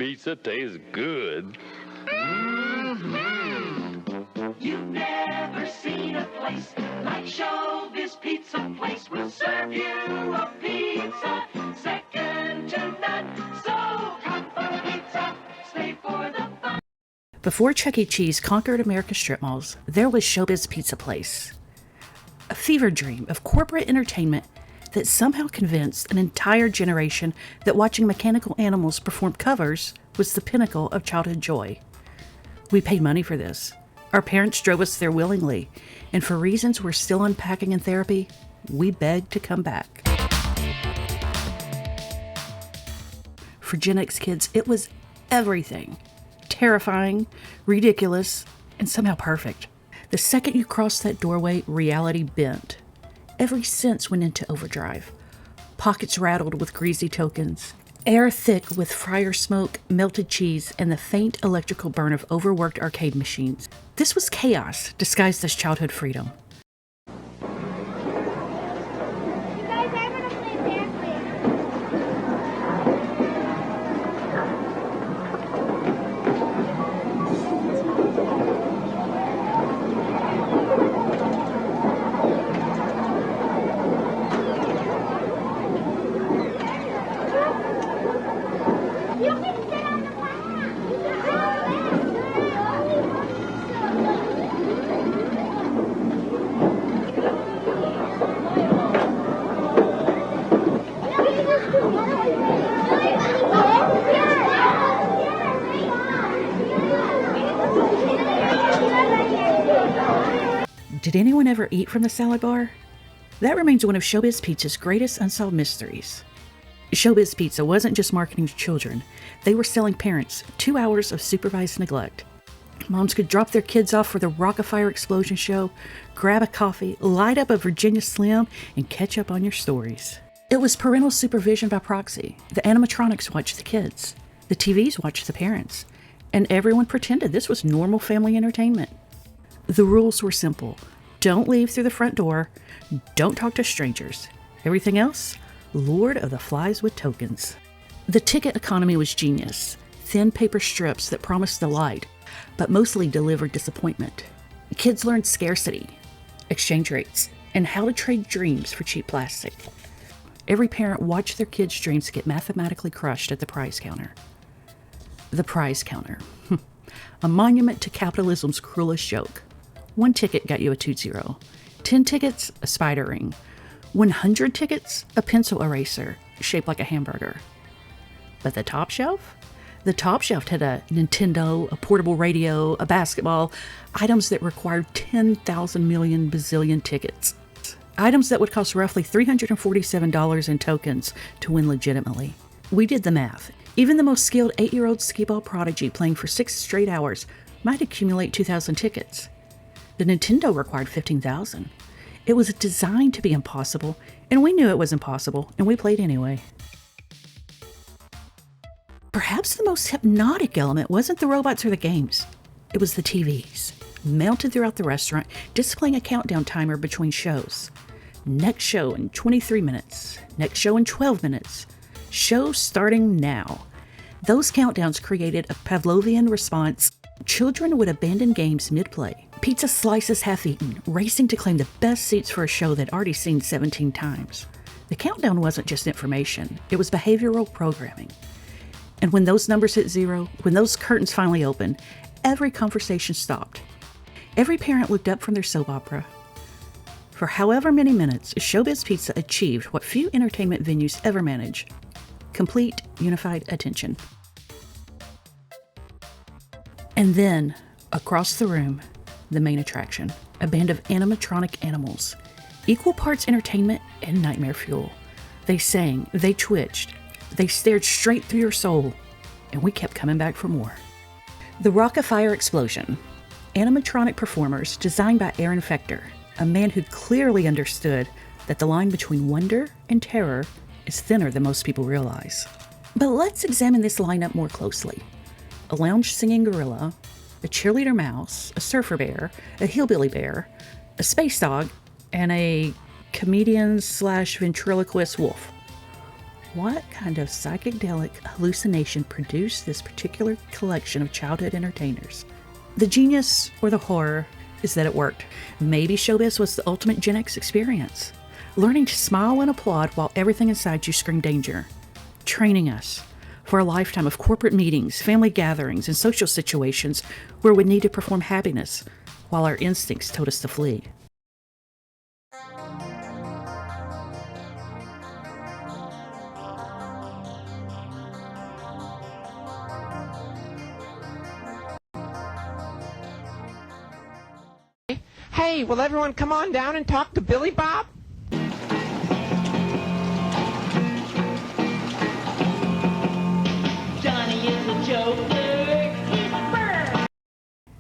pizza tastes good. You've never seen a place like ShowBiz Pizza Place. Will serve you a pizza second to none. So come for pizza, stay for the fun. Before Chuck E. Cheese conquered America's strip malls, there was ShowBiz Pizza Place. A fever dream of corporate entertainment that somehow convinced an entire generation that watching mechanical animals perform covers was the pinnacle of childhood joy. We paid money for this. Our parents drove us there willingly, and for reasons we're still unpacking in therapy, we begged to come back. For Gen X kids, it was everything. Terrifying, ridiculous, and somehow perfect. The second you crossed that doorway, reality bent. Every sense went into overdrive. Pockets rattled with greasy tokens. Air thick with fryer smoke, melted cheese, and the faint electrical burn of overworked arcade machines. This was chaos disguised as childhood freedom. Did anyone ever eat from the salad bar? That remains one of ShowBiz Pizza's greatest unsolved mysteries. ShowBiz Pizza wasn't just marketing to children. They were selling parents 2 hours of supervised neglect. Moms could drop their kids off for the Rock-afire Explosion show, grab a coffee, light up a Virginia Slim, and catch up on your stories. It was parental supervision by proxy. The animatronics watched the kids. The TVs watched the parents. And everyone pretended this was normal family entertainment. The rules were simple. Don't leave through the front door. Don't talk to strangers. Everything else, Lord of the Flies with tokens. The ticket economy was genius. Thin paper strips that promised delight, but mostly delivered disappointment. Kids learned scarcity, exchange rates, and how to trade dreams for cheap plastic. Every parent watched their kids' dreams get mathematically crushed at the prize counter. The prize counter. A monument to capitalism's cruelest joke. 1 ticket got you a Tootsie Roll. 10 tickets, a spider ring. 100 tickets, a pencil eraser shaped like a hamburger. But the top shelf? The top shelf had a Nintendo, a portable radio, a basketball, items that required 10,000 million bazillion tickets. Items that would cost roughly $347 in tokens to win legitimately. We did the math. Even the most skilled 8-year-old skee-ball prodigy playing for 6 straight hours might accumulate 2,000 tickets. The Nintendo required 15,000. It was designed to be impossible, and we knew it was impossible, and we played anyway. Perhaps the most hypnotic element wasn't the robots or the games. It was the TVs, mounted throughout the restaurant, displaying a countdown timer between shows. Next show in 23 minutes. Next show in 12 minutes. Show starting now. Those countdowns created a Pavlovian response. Children would abandon games mid-play, pizza slices half-eaten, racing to claim the best seats for a show they'd already seen 17 times. The countdown wasn't just information, it was behavioral programming. And when those numbers hit 0, when those curtains finally opened, every conversation stopped. Every parent looked up from their soap opera. For however many minutes, ShowBiz Pizza achieved what few entertainment venues ever manage: complete, unified attention. And then, across the room, the main attraction, a band of animatronic animals, equal parts entertainment and nightmare fuel. They sang, they twitched, they stared straight through your soul, and we kept coming back for more. The Rock-afire Explosion, animatronic performers designed by Aaron Fechter, a man who clearly understood that the line between wonder and terror is thinner than most people realize. But let's examine this lineup more closely. A lounge-singing gorilla, a cheerleader mouse, a surfer bear, a hillbilly bear, a space dog, and a comedian/ventriloquist wolf. What kind of psychedelic hallucination produced this particular collection of childhood entertainers? The genius or the horror is that it worked. Maybe showbiz was the ultimate Gen X experience. Learning to smile and applaud while everything inside you screamed danger. Training us for a lifetime of corporate meetings, family gatherings, and social situations where we need to perform happiness while our instincts told us to flee. Hey, will everyone come on down and talk to Billy Bob? Johnny is a joker. He's a bird.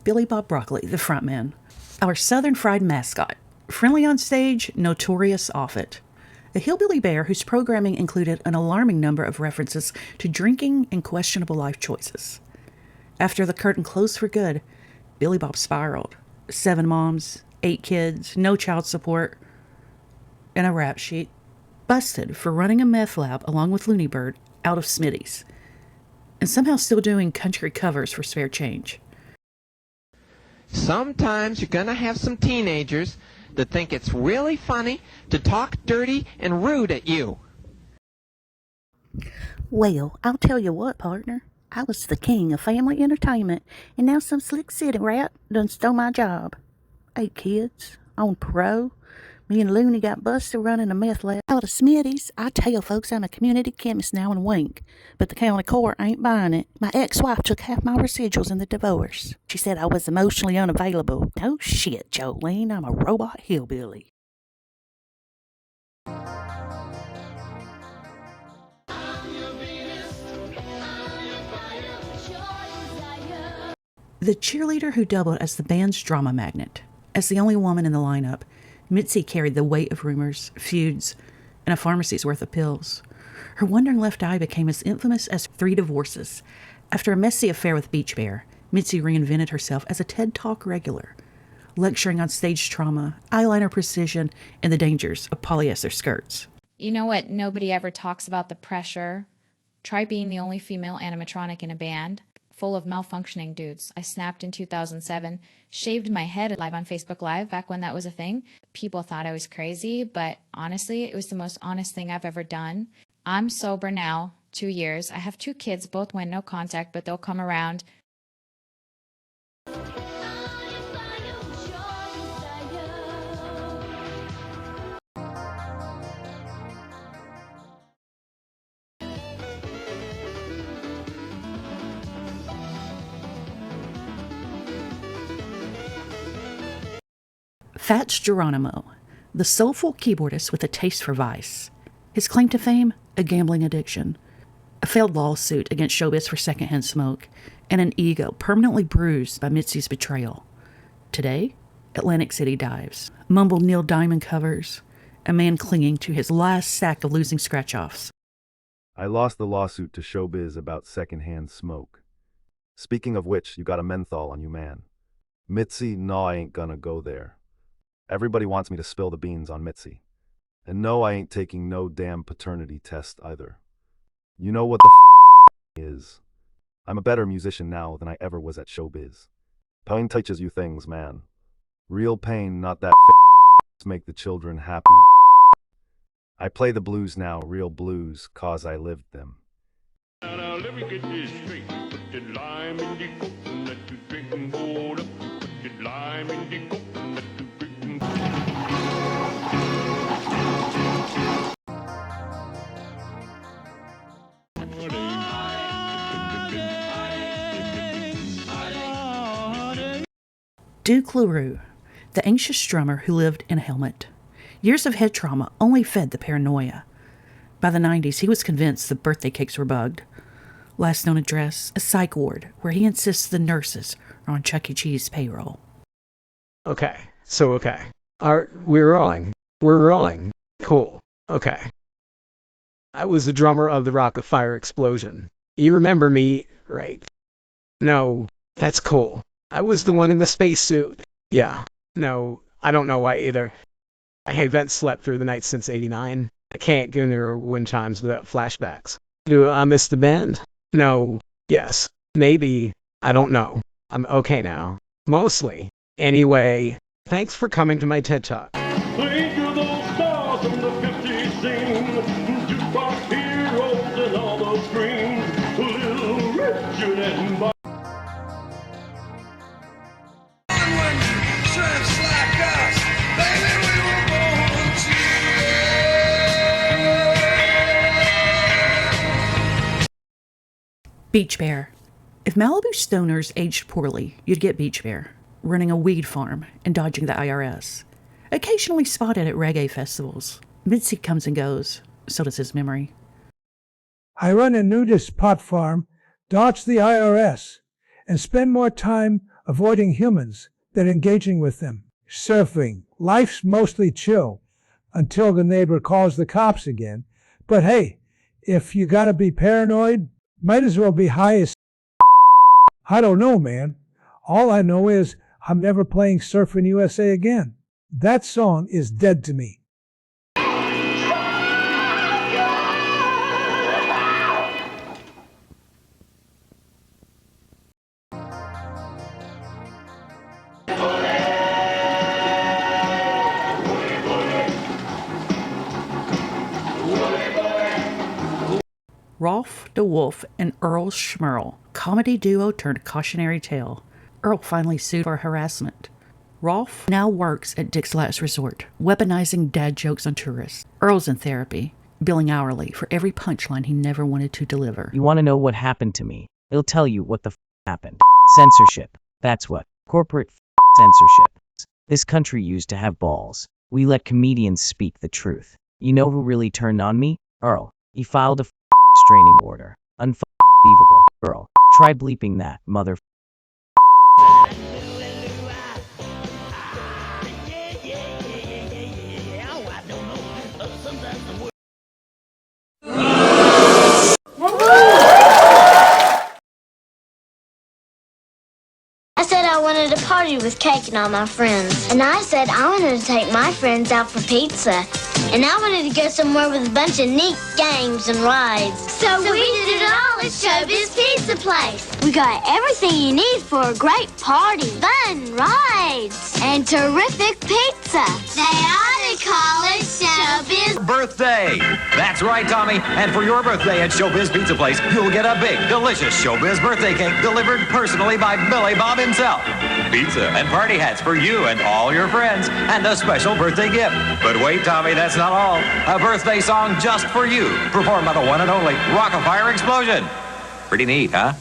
Billy Bob Broccoli, the frontman. Our Southern fried mascot. Friendly on stage, notorious off it. A hillbilly bear whose programming included an alarming number of references to drinking and questionable life choices. After the curtain closed for good, Billy Bob spiraled. 7 moms, 8 kids, no child support, and a rap sheet. Busted for running a meth lab along with Looney Bird out of Smitty's. And somehow still doing country covers for spare change. Sometimes you're gonna have some teenagers that think it's really funny to talk dirty and rude at you. Well, I'll tell you what, partner. I was the king of family entertainment, and now some slick city rat done stole my job. 8 kids, on parole. Me and Looney got busted running a meth lab out of Smitty's. I tell folks I'm a community chemist now and wink, but the county court ain't buying it. My ex-wife took half my residuals in the divorce. She said I was emotionally unavailable. No shit, Jolene, I'm a robot hillbilly. The cheerleader who doubled as the band's drama magnet. As the only woman in the lineup, Mitzi carried the weight of rumors, feuds, and a pharmacy's worth of pills. Her wandering left eye became as infamous as 3 divorces. After a messy affair with Beach Bear, Mitzi reinvented herself as a TED Talk regular, lecturing on stage trauma, eyeliner precision, and the dangers of polyester skirts. You know what? Nobody ever talks about the pressure. Try being the only female animatronic in a band full of malfunctioning dudes. I snapped in 2007, shaved my head live on Facebook Live back when that was a thing. People thought I was crazy, but honestly, it was the most honest thing I've ever done. I'm sober now, 2 years. I have 2 kids, both went no contact, but they'll come around. Fats Geronimo, the soulful keyboardist with a taste for vice. His claim to fame, a gambling addiction, a failed lawsuit against showbiz for secondhand smoke, and an ego permanently bruised by Mitzi's betrayal. Today, Atlantic City dives, mumbled Neil Diamond covers, a man clinging to his last sack of losing scratch-offs. I lost the lawsuit to showbiz about secondhand smoke. Speaking of which, you got a menthol on you, man. Mitzi, no, I ain't gonna go there. Everybody wants me to spill the beans on Mitzi. And no, I ain't taking no damn paternity test either. You know what the is? I'm a better musician now than I ever was at showbiz. Pain teaches you things, man. Real pain, not that make the children happy. I play the blues now, real blues, cause I lived them. Now let me get this straight. Put the lime in the coconut you drink and hold up. Put the lime in the coconut you drink and Duke LaRue, the anxious drummer who lived in a helmet. Years of head trauma only fed the paranoia. By the 90s, he was convinced the birthday cakes were bugged. Last known address, a psych ward, where he insists the nurses are on Chuck E. Cheese payroll. Okay. We're rolling. We're rolling. Cool. Okay. I was the drummer of the Rock-afire Explosion. You remember me, right? No, that's cool. I was the one in the spacesuit. Yeah. No, I don't know why either. I haven't slept through the night since '89. I can't go near wind chimes without flashbacks. Do I miss the band? No. Yes. Maybe. I don't know. I'm okay now. Mostly. Anyway, thanks for coming to my TED Talk. Think of those stars from the 50s sing, jukebox heroes and all those screams, Little Richard and Bob. Beach bear. If Malibu stoners aged poorly, you'd get beach bear, running a weed farm and dodging the IRS. Occasionally spotted at reggae festivals. Mitzi comes and goes, so does his memory. I run a nudist pot farm, dodge the IRS, and spend more time avoiding humans than engaging with them. Surfing. Life's mostly chill until the neighbor calls the cops again. But hey, if you gotta be paranoid, might as well be high as I don't know, man. All I know is I'm never playing Surfin' USA again. That song is dead to me. Rolf de Wolf and Earl Schmerl, comedy duo turned cautionary tale. Earl finally sued for harassment. Rolf now works at Dick's Last Resort, weaponizing dad jokes on tourists. Earl's in therapy, billing hourly for every punchline he never wanted to deliver. You want to know what happened to me? It'll tell you what the happened. Censorship. That's what. Corporate censorship. This country used to have balls. We let comedians speak the truth. You know who really turned on me? Earl. He filed a restraining order. Unbelievable. Earl. Try bleeping that, mother. I said I wanted a party with cake and all my friends. And I said I wanted to take my friends out for pizza. And I wanted to go somewhere with a bunch of neat games and rides. So we did it all at ShowBiz Pizza Place. We got everything you need for a great party. Fun rides and terrific pizza. They ought to call it ShowBiz Birthday. That's right, Tommy. And for your birthday at ShowBiz Pizza Place, you'll get a big, delicious ShowBiz birthday cake delivered personally by Billy Bob himself. Pizza and party hats for you and all your friends, and a special birthday gift. But wait, Tommy, that's not all. A birthday song just for you, performed by the one and only Rock-afire Explosion. Pretty neat, huh?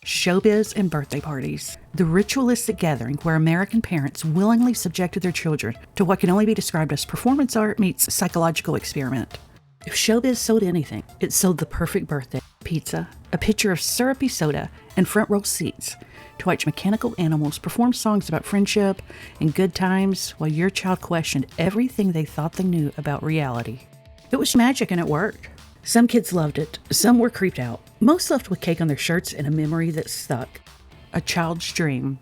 Showbiz and birthday parties. The ritualistic gathering where American parents willingly subjected their children to what can only be described as performance art meets psychological experiment. If Showbiz sold anything, it sold the perfect birthday pizza, a pitcher of syrupy soda, and front row seats to watch mechanical animals perform songs about friendship and good times while your child questioned everything they thought they knew about reality. It was magic and it worked. Some kids loved it, some were creeped out. Most left with cake on their shirts and a memory that stuck. A child's dream.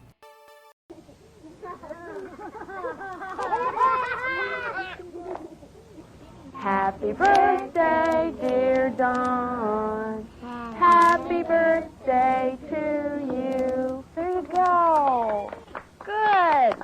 Happy birthday, dear Dawn. Happy birthday to you. There you go. Good.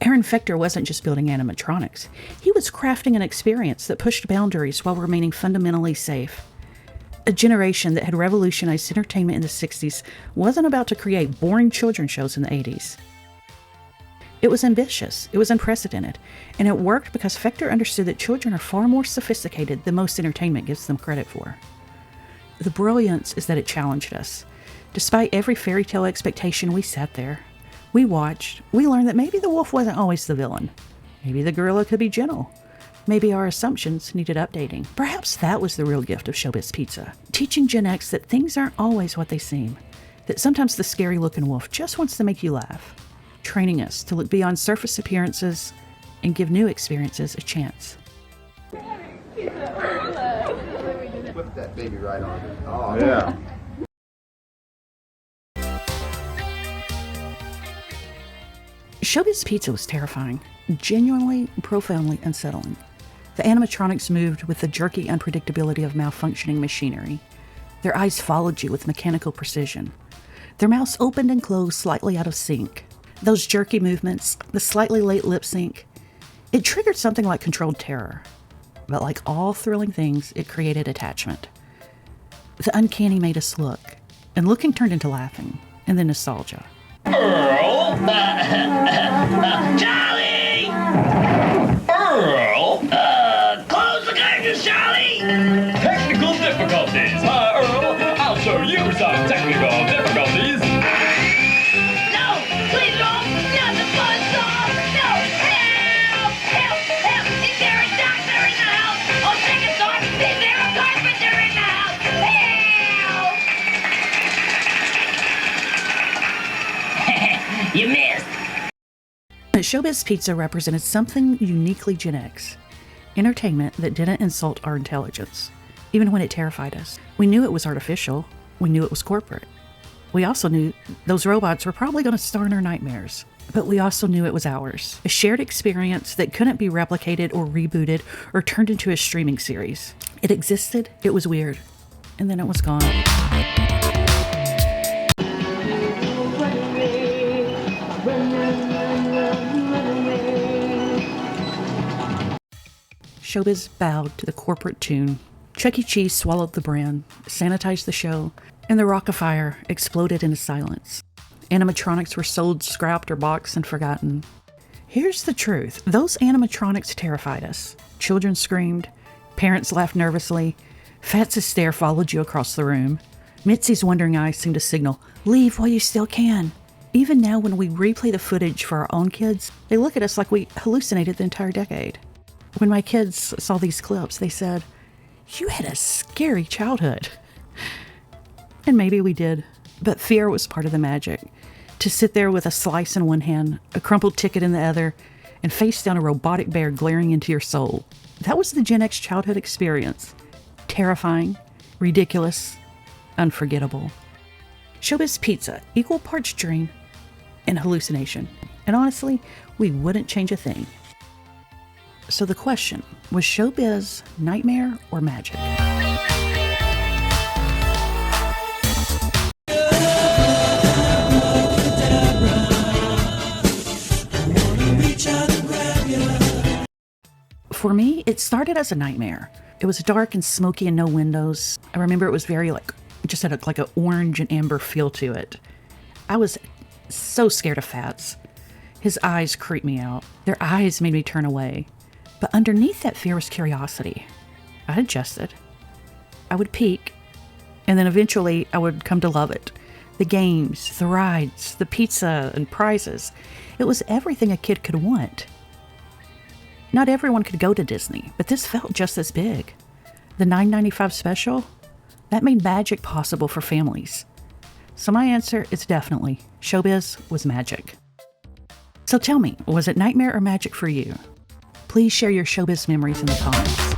Aaron Fechter wasn't just building animatronics. He was crafting an experience that pushed boundaries while remaining fundamentally safe. A generation that had revolutionized entertainment in the 60s wasn't about to create boring children's shows in the 80s. It was ambitious, it was unprecedented, and it worked because Fechter understood that children are far more sophisticated than most entertainment gives them credit for. The brilliance is that it challenged us. Despite every fairy tale expectation, we sat there. We watched. We learned that maybe the wolf wasn't always the villain. Maybe the gorilla could be gentle. Maybe our assumptions needed updating. Perhaps that was the real gift of ShowBiz Pizza, teaching Gen X that things aren't always what they seem, that sometimes the scary-looking wolf just wants to make you laugh, training us to look beyond surface appearances and give new experiences a chance. Flip that baby right on it. Oh, Yeah. ShowBiz Pizza was terrifying, genuinely, profoundly unsettling. The animatronics moved with the jerky unpredictability of malfunctioning machinery. Their eyes followed you with mechanical precision. Their mouths opened and closed slightly out of sync. Those jerky movements, the slightly late lip sync, it triggered something like controlled terror. But like all thrilling things, it created attachment. The uncanny made us look, and looking turned into laughing, and then nostalgia. Earl? Charlie! Earl? Close the curtains, Charlie! Technical difficulties. Hi, Earl. I'll show you some technical difficulties. No! Please, Earl! Not the buzzsaw! No! Help! Help! Help! Is there a doctor in the house? Oh, second thought, is there a carpenter in the house? Help! You missed. ShowBiz Pizza represented something uniquely Gen X. Entertainment that didn't insult our intelligence, even when it terrified us. We knew it was artificial. We knew it was corporate. We also knew those robots were probably going to star in our nightmares. But we also knew it was ours. A shared experience that couldn't be replicated or rebooted or turned into a streaming series. It existed, it was weird, and then it was gone. ShowBiz bowed to the corporate tune. Chuck E. Cheese swallowed the brand, sanitized the show, and the Rock-afire exploded into silence. Animatronics were sold, scrapped, or boxed and forgotten. Here's the truth. Those animatronics terrified us. Children screamed. Parents laughed nervously. Fats's stare followed you across the room. Mitzi's wondering eyes seemed to signal, leave while you still can. Even now when we replay the footage for our own kids, they look at us like we hallucinated the entire decade. When my kids saw these clips, they said, you had a scary childhood. And maybe we did, but fear was part of the magic. To sit there with a slice in one hand, a crumpled ticket in the other, and face down a robotic bear glaring into your soul. That was the Gen X childhood experience. Terrifying, ridiculous, unforgettable. ShowBiz Pizza, equal parts dream and hallucination. And honestly, we wouldn't change a thing. So the question, was ShowBiz nightmare or magic? For me, it started as a nightmare. It was dark and smoky and no windows. I remember it was very it just had like an orange and amber feel to it. I was so scared of Fats. His eyes creeped me out. Their eyes made me turn away. But underneath that fear was curiosity. I adjusted. I would peek, and then eventually I would come to love it. The games, the rides, the pizza and prizes. It was everything a kid could want. Not everyone could go to Disney, but this felt just as big. The $9.95 special, that made magic possible for families. So my answer is definitely, ShowBiz was magic. So tell me, was it nightmare or magic for you? Please share your ShowBiz memories in the comments.